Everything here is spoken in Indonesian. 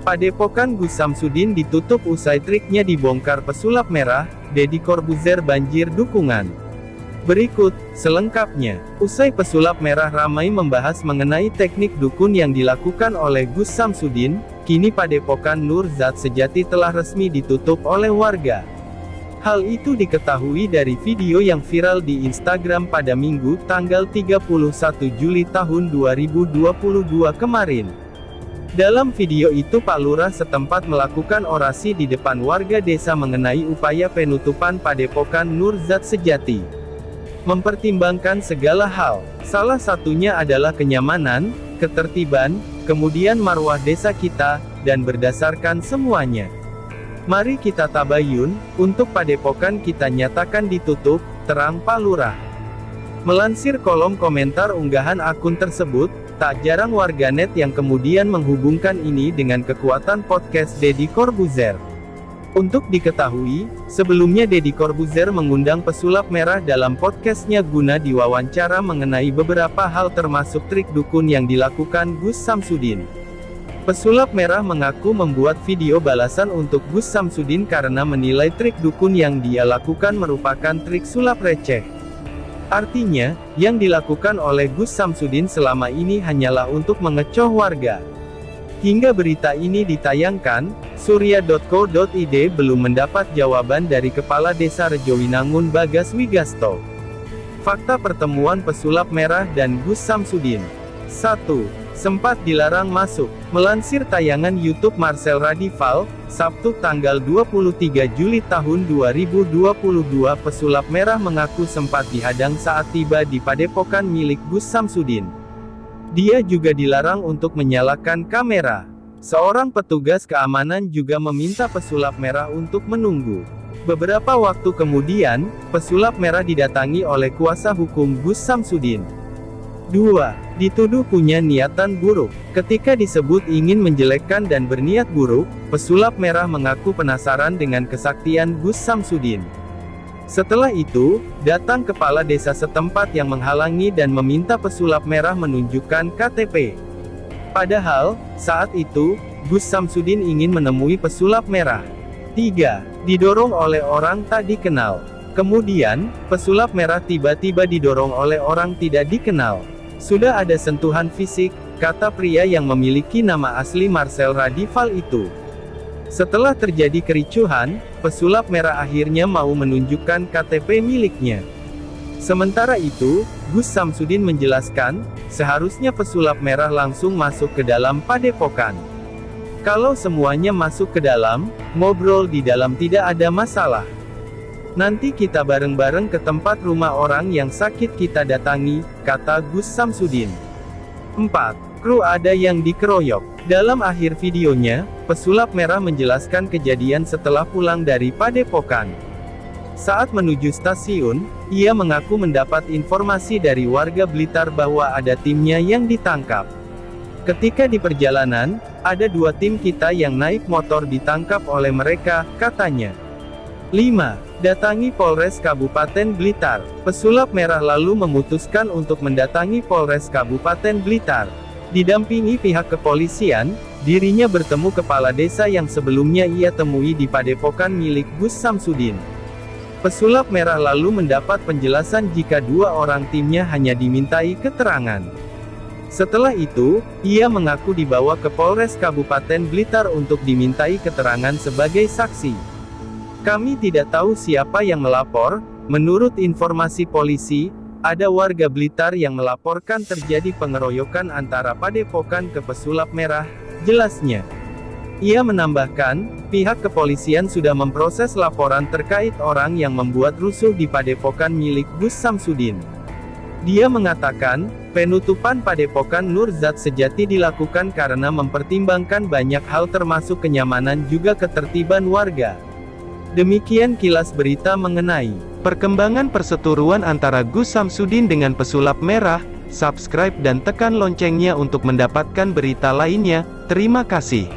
Padepokan Gus Samsudin ditutup usai triknya dibongkar pesulap merah, Deddy Corbuzier banjir dukungan. Berikut, selengkapnya. Usai pesulap merah ramai membahas mengenai teknik dukun yang dilakukan oleh Gus Samsudin, kini Padepokan Nur Zat Sejati telah resmi ditutup oleh warga. Hal itu diketahui dari video yang viral di Instagram pada Minggu tanggal 31 Juli tahun 2022 kemarin. Dalam video itu Pak Lurah setempat melakukan orasi di depan warga desa mengenai upaya penutupan Padepokan Nur Zat Sejati. Mempertimbangkan segala hal, salah satunya adalah kenyamanan, ketertiban, kemudian marwah desa kita, dan berdasarkan semuanya. Mari kita tabayun, untuk Padepokan kita nyatakan ditutup, terang Pak Lurah. Melansir kolom komentar unggahan akun tersebut, tak jarang warganet yang kemudian menghubungkan ini dengan kekuatan podcast Deddy Corbuzier. Untuk diketahui, sebelumnya Deddy Corbuzier mengundang pesulap merah dalam podcastnya guna diwawancara mengenai beberapa hal termasuk trik dukun yang dilakukan Gus Samsudin. Pesulap merah mengaku membuat video balasan untuk Gus Samsudin karena menilai trik dukun yang dia lakukan merupakan trik sulap receh. Artinya, yang dilakukan oleh Gus Samsudin selama ini hanyalah untuk mengecoh warga. Hingga berita ini ditayangkan, surya.co.id belum mendapat jawaban dari Kepala Desa Rejowinangun Bagas Wigasto. Fakta pertemuan pesulap merah dan Gus Samsudin. 1. Sempat dilarang masuk. Melansir tayangan YouTube Marcel Radival, Sabtu tanggal 23 Juli tahun 2022 pesulap merah mengaku sempat dihadang saat tiba di Padepokan milik Gus Samsudin. Dia juga dilarang untuk menyalakan kamera. Seorang petugas keamanan juga meminta pesulap merah untuk menunggu. Beberapa waktu kemudian, pesulap merah didatangi oleh kuasa hukum Gus Samsudin. 2. Dituduh punya niatan buruk. Ketika disebut ingin menjelekkan dan berniat buruk, pesulap merah mengaku penasaran dengan kesaktian Gus Samsudin. Setelah itu, datang kepala desa setempat yang menghalangi dan meminta pesulap merah menunjukkan KTP. Padahal, saat itu, Gus Samsudin ingin menemui pesulap merah. 3. Didorong oleh orang tak dikenal. Kemudian, pesulap merah tiba-tiba didorong oleh orang tidak dikenal. Sudah ada sentuhan fisik, kata pria yang memiliki nama asli Marcel Radival itu. Setelah terjadi kericuhan, pesulap merah akhirnya mau menunjukkan KTP miliknya. Sementara itu, Gus Samsudin menjelaskan, seharusnya pesulap merah langsung masuk ke dalam Padepokan. Kalau semuanya masuk ke dalam, ngobrol di dalam tidak ada masalah. Nanti kita bareng-bareng ke tempat rumah orang yang sakit kita datangi, kata Gus Samsudin. 4. Kru ada yang dikeroyok. Dalam akhir videonya, pesulap merah menjelaskan kejadian setelah pulang dari Padepokan. Saat menuju stasiun, ia mengaku mendapat informasi dari warga Blitar bahwa ada timnya yang ditangkap. Ketika di perjalanan, ada 2 tim kita yang naik motor ditangkap oleh mereka, katanya. 5. Datangi Polres Kabupaten Blitar. Pesulap merah lalu memutuskan untuk mendatangi Polres Kabupaten Blitar. Didampingi pihak kepolisian, dirinya bertemu kepala desa yang sebelumnya ia temui di Padepokan milik Gus Samsudin. Pesulap merah lalu mendapat penjelasan jika 2 orang timnya hanya dimintai keterangan. Setelah itu, ia mengaku dibawa ke Polres Kabupaten Blitar untuk dimintai keterangan sebagai saksi. Kami tidak tahu siapa yang melapor. Menurut informasi polisi, ada warga Blitar yang melaporkan terjadi pengeroyokan antara Padepokan ke pesulap merah, jelasnya. Ia menambahkan, pihak kepolisian sudah memproses laporan terkait orang yang membuat rusuh di Padepokan milik Gus Samsudin. Dia mengatakan, penutupan Padepokan Nur Zat Sejati dilakukan karena mempertimbangkan banyak hal termasuk kenyamanan juga ketertiban warga. Demikian kilas berita mengenai perkembangan perseteruan antara Gus Samsudin dengan pesulap merah. Subscribe dan tekan loncengnya untuk mendapatkan berita lainnya. Terima kasih.